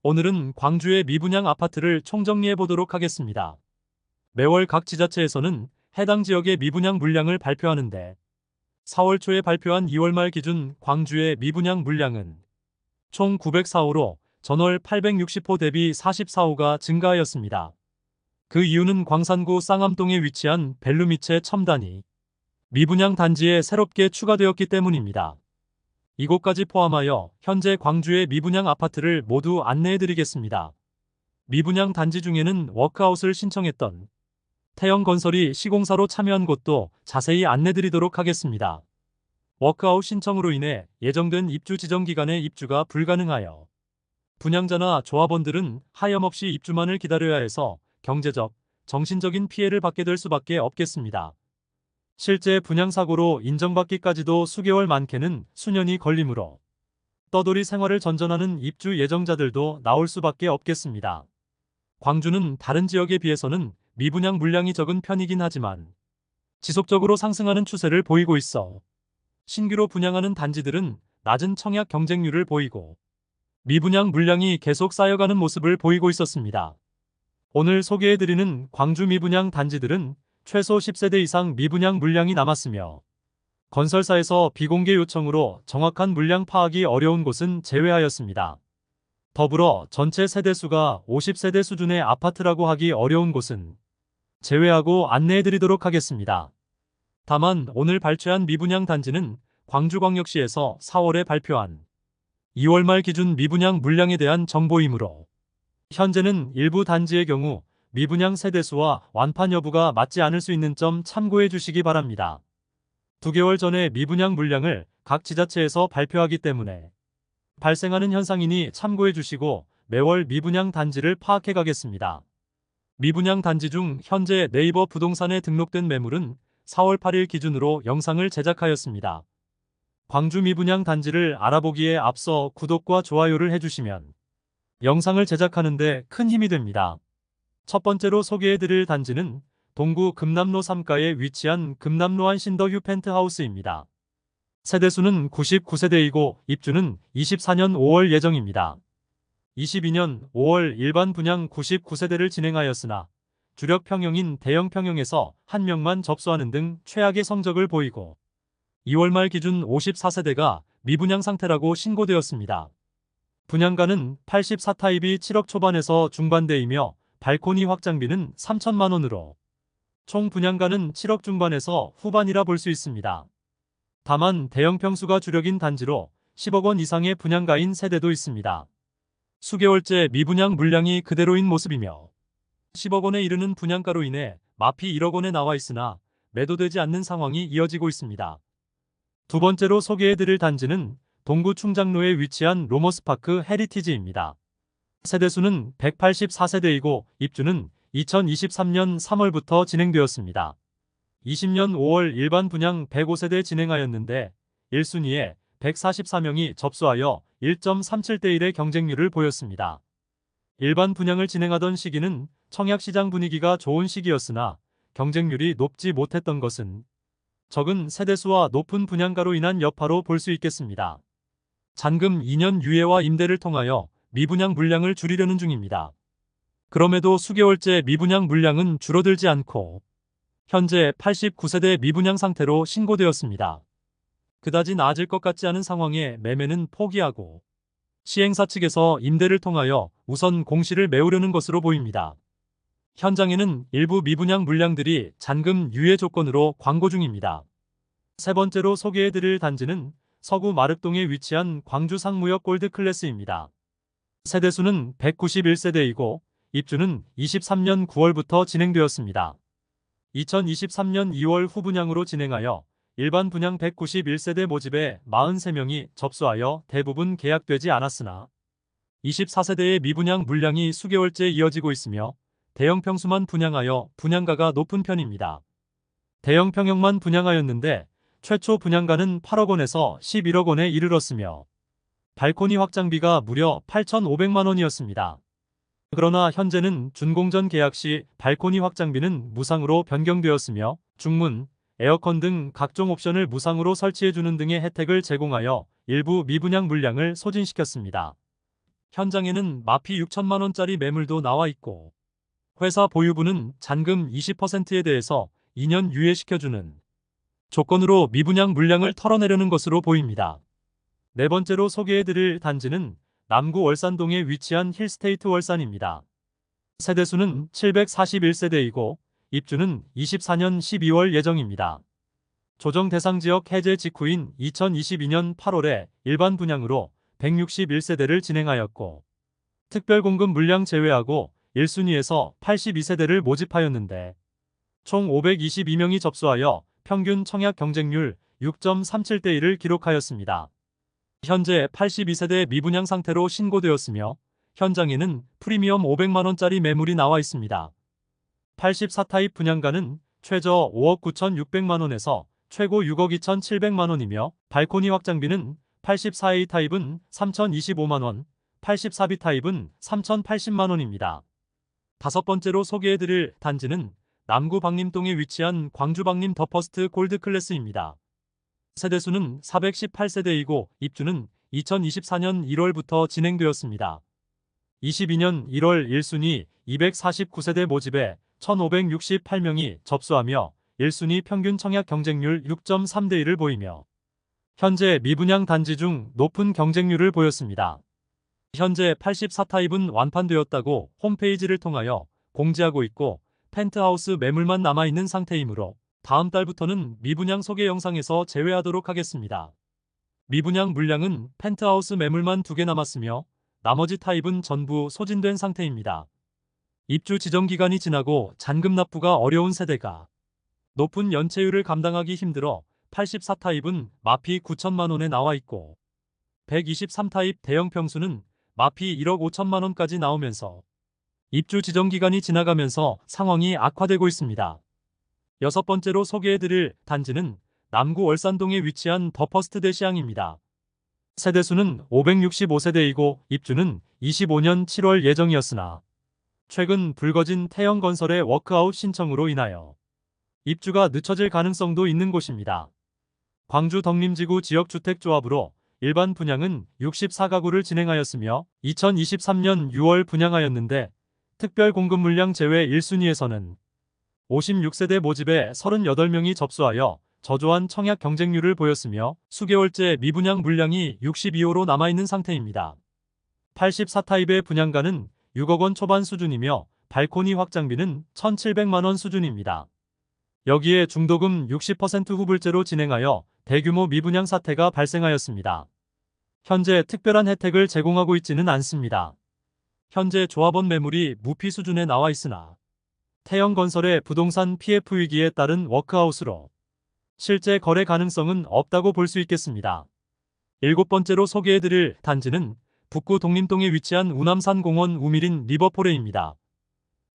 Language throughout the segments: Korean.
오늘은 광주의 미분양 아파트를 총정리해 보도록 하겠습니다. 매월 각 지자체에서는 해당 지역의 미분양 물량을 발표하는데 4월 초에 발표한 2월 말 기준 광주의 미분양 물량은 총 904호로 전월 860호 대비 44호가 증가하였습니다. 그 이유는 광산구 쌍암동에 위치한 벨루미체 첨단이 미분양 단지에 새롭게 추가되었기 때문입니다. 이곳까지 포함하여 현재 광주의 미분양 아파트를 모두 안내해드리겠습니다. 미분양 단지 중에는 워크아웃을 신청했던 태영건설이 시공사로 참여한 곳도 자세히 안내드리도록 하겠습니다. 워크아웃 신청으로 인해 예정된 입주 지정 기간에 입주가 불가능하여 분양자나 조합원들은 하염없이 입주만을 기다려야 해서 경제적, 정신적인 피해를 받게 될 수밖에 없겠습니다. 실제 분양사고로 인정받기까지도 수개월 많게는 수년이 걸리므로 떠돌이 생활을 전전하는 입주 예정자들도 나올 수밖에 없겠습니다. 광주는 다른 지역에 비해서는 미분양 물량이 적은 편이긴 하지만 지속적으로 상승하는 추세를 보이고 있어 신규로 분양하는 단지들은 낮은 청약 경쟁률을 보이고 미분양 물량이 계속 쌓여가는 모습을 보이고 있었습니다. 오늘 소개해드리는 광주 미분양 단지들은 최소 10세대 이상 미분양 물량이 남았으며 건설사에서 비공개 요청으로 정확한 물량 파악이 어려운 곳은 제외하였습니다. 더불어 전체 세대수가 50세대 수준의 아파트라고 하기 어려운 곳은 제외하고 안내해드리도록 하겠습니다. 다만 오늘 발췌한 미분양 단지는 광주광역시에서 4월에 발표한 2월 말 기준 미분양 물량에 대한 정보이므로 현재는 일부 단지의 경우 미분양 세대수와 완판 여부가 맞지 않을 수 있는 점 참고해 주시기 바랍니다. 2개월 전에 미분양 물량을 각 지자체에서 발표하기 때문에 발생하는 현상이니 참고해 주시고 매월 미분양 단지를 파악해 가겠습니다. 미분양 단지 중 현재 네이버 부동산에 등록된 매물은 4월 8일 기준으로 영상을 제작하였습니다. 광주 미분양 단지를 알아보기에 앞서 구독과 좋아요를 해주시면 영상을 제작하는 데 큰 힘이 됩니다. 첫 번째로 소개해드릴 단지는 동구 금남로 3가에 위치한 금남로 한신더휴 펜트하우스입니다. 세대수는 99세대이고 입주는 24년 5월 예정입니다. 22년 5월 일반 분양 99세대를 진행하였으나 주력 평형인 대형 평형에서 1명만 접수하는 등 최악의 성적을 보이고 2월 말 기준 54세대가 미분양 상태라고 신고되었습니다. 분양가는 84타입이 7억 초반에서 중반대이며 발코니 확장비는 3천만 원으로 총 분양가는 7억 중반에서 후반이라 볼 수 있습니다. 다만 대형 평수가 주력인 단지로 10억 원 이상의 분양가인 세대도 있습니다. 수개월째 미분양 물량이 그대로인 모습이며 10억 원에 이르는 분양가로 인해 마피 1억 원에 나와 있으나 매도되지 않는 상황이 이어지고 있습니다. 두 번째로 소개해드릴 단지는 동구 충장로에 위치한 로머스파크 헤리티지입니다. 세대수는 184세대이고 입주는 2023년 3월부터 진행되었습니다. 20년 5월 일반 분양 105세대 진행하였는데 1순위에 144명이 접수하여 1.37대1의 경쟁률을 보였습니다. 일반 분양을 진행하던 시기는 청약시장 분위기가 좋은 시기였으나 경쟁률이 높지 못했던 것은 적은 세대수와 높은 분양가로 인한 여파로 볼 수 있겠습니다. 잔금 2년 유예와 임대를 통하여 미분양 물량을 줄이려는 중입니다. 그럼에도 수개월째 미분양 물량은 줄어들지 않고 현재 89세대 미분양 상태로 신고되었습니다. 그다지 나아질 것 같지 않은 상황에 매매는 포기하고 시행사 측에서 임대를 통하여 우선 공시를 메우려는 것으로 보입니다. 현장에는 일부 미분양 물량들이 잔금 유예 조건으로 광고 중입니다. 세 번째로 소개해드릴 단지는 서구 마륵동에 위치한 광주 상무역 골드클래스입니다. 세대수는 191세대이고 입주는 23년 9월부터 진행되었습니다. 2023년 2월 후분양으로 진행하여 일반 분양 191세대 모집에 43명이 접수하여 대부분 계약되지 않았으나 24세대의 미분양 물량이 수개월째 이어지고 있으며 대형 평수만 분양하여 분양가가 높은 편입니다. 대형 평형만 분양하였는데 최초 분양가는 8억 원에서 11억 원에 이르렀으며 발코니 확장비가 무려 8,500만 원이었습니다. 그러나 현재는 준공전 계약 시 발코니 확장비는 무상으로 변경되었으며 중문, 에어컨 등 각종 옵션을 무상으로 설치해주는 등의 혜택을 제공하여 일부 미분양 물량을 소진시켰습니다. 현장에는 마피 6천만 원짜리 매물도 나와 있고 회사 보유분은 잔금 20%에 대해서 2년 유예시켜주는 조건으로 미분양 물량을 털어내려는 것으로 보입니다. 네 번째로 소개해드릴 단지는 남구 월산동에 위치한 힐스테이트 월산입니다. 세대수는 741세대이고 입주는 24년 12월 예정입니다. 조정 대상 지역 해제 직후인 2022년 8월에 일반 분양으로 161세대를 진행하였고 특별 공급 물량 제외하고 1순위에서 82세대를 모집하였는데 총 522명이 접수하여 평균 청약 경쟁률 6.37대 1을 기록하였습니다. 현재 82세대 미분양 상태로 신고되었으며 현장에는 프리미엄 500만원짜리 매물이 나와 있습니다. 84타입 분양가는 최저 5억 9,600만원에서 최고 6억 2,700만원이며 발코니 확장비는 84A 타입은 3,025만원, 84B 타입은 3,080만원입니다. 다섯 번째로 소개해드릴 단지는 남구 박림동에 위치한 광주 박림 더 퍼스트 골드 클래스입니다. 세대수는 418세대이고 입주는 2024년 1월부터 진행되었습니다. 22년 1월 1순위 249세대 모집에 1,568명이 접수하며 1순위 평균 청약 경쟁률 6.3대 1을 보이며 현재 미분양 단지 중 높은 경쟁률을 보였습니다. 현재 84타입은 완판되었다고 홈페이지를 통하여 공지하고 있고 펜트하우스 매물만 남아있는 상태이므로 다음 달부터는 미분양 소개 영상에서 제외하도록 하겠습니다. 미분양 물량은 펜트하우스 매물만 2개 남았으며 나머지 타입은 전부 소진된 상태입니다. 입주 지정 기간이 지나고 잔금 납부가 어려운 세대가 높은 연체율을 감당하기 힘들어 84타입은 마피 9천만 원에 나와 있고 123타입 대형 평수는 마피 1억 5천만 원까지 나오면서 입주 지정 기간이 지나가면서 상황이 악화되고 있습니다. 여섯 번째로 소개해드릴 단지는 남구 월산동에 위치한 더 퍼스트 대시양입니다. 세대수는 565세대이고 입주는 25년 7월 예정이었으나 최근 불거진 태영건설의 워크아웃 신청으로 인하여 입주가 늦춰질 가능성도 있는 곳입니다. 광주 덕림지구 지역주택조합으로 일반 분양은 64가구를 진행하였으며 2023년 6월 분양하였는데 특별 공급 물량 제외 1순위에서는 56세대 모집에 38명이 접수하여 저조한 청약 경쟁률을 보였으며 수개월째 미분양 물량이 62호로 남아있는 상태입니다. 84타입의 분양가는 6억 원 초반 수준이며 발코니 확장비는 1,700만 원 수준입니다. 여기에 중도금 60% 후불제로 진행하여 대규모 미분양 사태가 발생하였습니다. 현재 특별한 혜택을 제공하고 있지는 않습니다. 현재 조합원 매물이 무피 수준에 나와 있으나 태영건설의 부동산 PF 위기에 따른 워크아웃으로 실제 거래 가능성은 없다고 볼 수 있겠습니다. 일곱 번째로 소개해드릴 단지는 북구 독림동에 위치한 우남산 공원 우미린 리버포레입니다.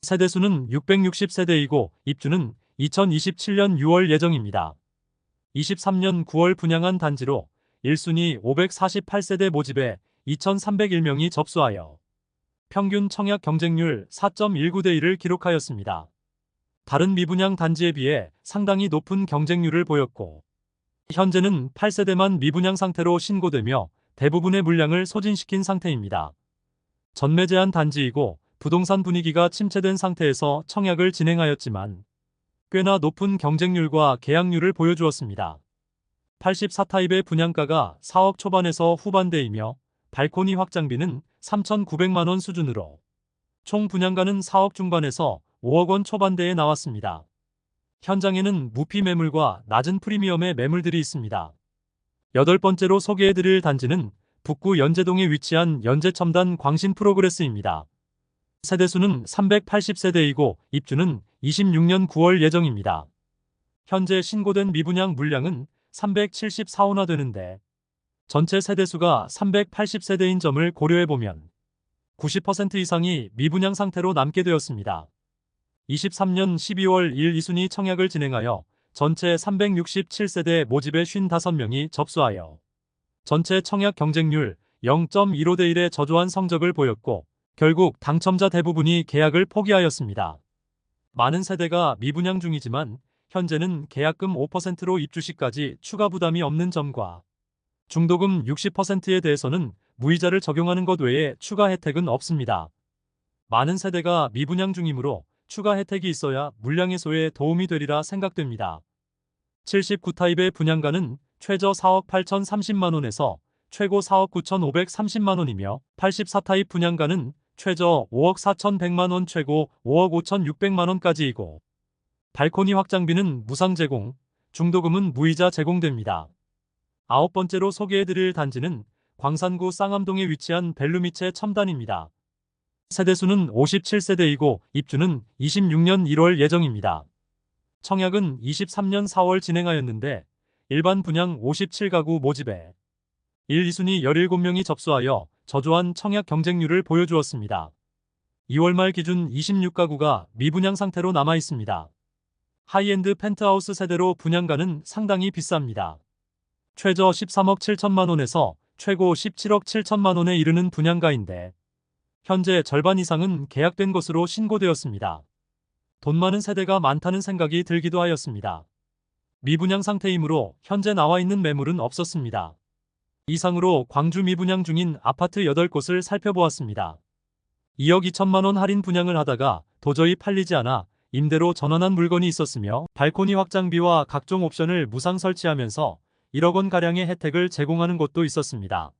세대수는 660세대이고 입주는 2027년 6월 예정입니다. 23년 9월 분양한 단지로 1순위 548세대 모집에 2,301명이 접수하여 평균 청약 경쟁률 4.19대 1을 기록하였습니다. 다른 미분양 단지에 비해 상당히 높은 경쟁률을 보였고 현재는 8세대만 미분양 상태로 신고되며 대부분의 물량을 소진시킨 상태입니다. 전매 제한 단지이고 부동산 분위기가 침체된 상태에서 청약을 진행하였지만 꽤나 높은 경쟁률과 계약률을 보여주었습니다. 84타입의 분양가가 4억 초반에서 후반대이며 발코니 확장비는 3,900만 원 수준으로 총 분양가는 4억 중반에서 5억 원 초반대에 나왔습니다. 현장에는 무피 매물과 낮은 프리미엄의 매물들이 있습니다. 여덟 번째로 소개해드릴 단지는 북구 연제동에 위치한 연제첨단 광신 프로그레스입니다. 세대수는 380세대이고 입주는 26년 9월 예정입니다. 현재 신고된 미분양 물량은 374호나 되는데 전체 세대수가 380세대인 점을 고려해보면 90% 이상이 미분양 상태로 남게 되었습니다. 23년 12월 1 2순위 청약을 진행하여 전체 367세대 모집에 55명이 접수하여 전체 청약 경쟁률 0.15대 1의 저조한 성적을 보였고 결국 당첨자 대부분이 계약을 포기하였습니다. 많은 세대가 미분양 중이지만 현재는 계약금 5%로 입주 시까지 추가 부담이 없는 점과 중도금 60%에 대해서는 무이자를 적용하는 것 외에 추가 혜택은 없습니다. 많은 세대가 미분양 중이므로 추가 혜택이 있어야 물량 해소에 도움이 되리라 생각됩니다. 79타입의 분양가는 최저 4억 8,030만 원에서 최고 4억 9,530만 원이며 84타입 분양가는 최저 5억 4,100만 원, 최고 5억 5,600만 원까지이고 발코니 확장비는 무상 제공, 중도금은 무이자 제공됩니다. 아홉 번째로 소개해드릴 단지는 광산구 쌍암동에 위치한 벨루미체 첨단입니다. 세대수는 57세대이고 입주는 26년 1월 예정입니다. 청약은 23년 4월 진행하였는데 일반 분양 57가구 모집에 1, 2순위 17명이 접수하여 저조한 청약 경쟁률을 보여주었습니다. 2월 말 기준 26가구가 미분양 상태로 남아 있습니다. 하이엔드 펜트하우스 세대로 분양가는 상당히 비쌉니다. 최저 13억 7천만 원에서 최고 17억 7천만 원에 이르는 분양가인데 현재 절반 이상은 계약된 것으로 신고되었습니다. 돈 많은 세대가 많다는 생각이 들기도 하였습니다. 미분양 상태이므로 현재 나와 있는 매물은 없었습니다. 이상으로 광주 미분양 중인 아파트 8곳을 살펴보았습니다. 2억 2천만 원 할인 분양을 하다가 도저히 팔리지 않아 임대로 전환한 물건이 있었으며 발코니 확장비와 각종 옵션을 무상 설치하면서 1억 원가량의 혜택을 제공하는 곳도 있었습니다.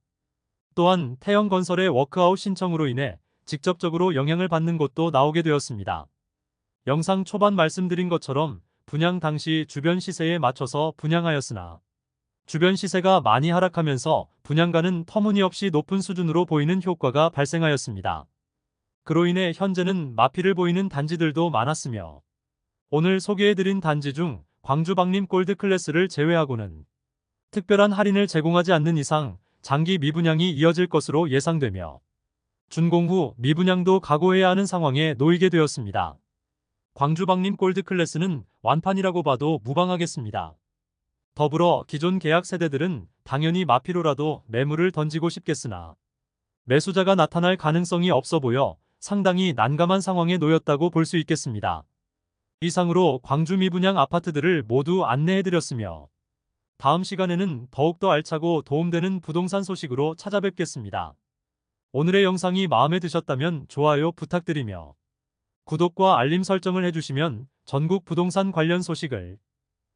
또한 태영건설의 워크아웃 신청으로 인해 직접적으로 영향을 받는 곳도 나오게 되었습니다. 영상 초반 말씀드린 것처럼 분양 당시 주변 시세에 맞춰서 분양하였으나 주변 시세가 많이 하락하면서 분양가는 터무니없이 높은 수준으로 보이는 효과가 발생하였습니다. 그로 인해 현재는 마피를 보이는 단지들도 많았으며 오늘 소개해드린 단지 중 광주 박림 골드 클래스를 제외하고는 특별한 할인을 제공하지 않는 이상 장기 미분양이 이어질 것으로 예상되며 준공 후 미분양도 각오해야 하는 상황에 놓이게 되었습니다. 광주 박림 골드 클래스는 완판이라고 봐도 무방하겠습니다. 더불어 기존 계약 세대들은 당연히 마피로라도 매물을 던지고 싶겠으나 매수자가 나타날 가능성이 없어 보여 상당히 난감한 상황에 놓였다고 볼 수 있겠습니다. 이상으로 광주 미분양 아파트들을 모두 안내해드렸으며 다음 시간에는 더욱더 알차고 도움되는 부동산 소식으로 찾아뵙겠습니다. 오늘의 영상이 마음에 드셨다면 좋아요 부탁드리며 구독과 알림 설정을 해주시면 전국 부동산 관련 소식을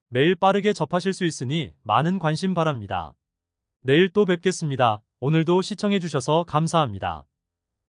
매일 빠르게 접하실 수 있으니 많은 관심 바랍니다. 내일 또 뵙겠습니다. 오늘도 시청해주셔서 감사합니다.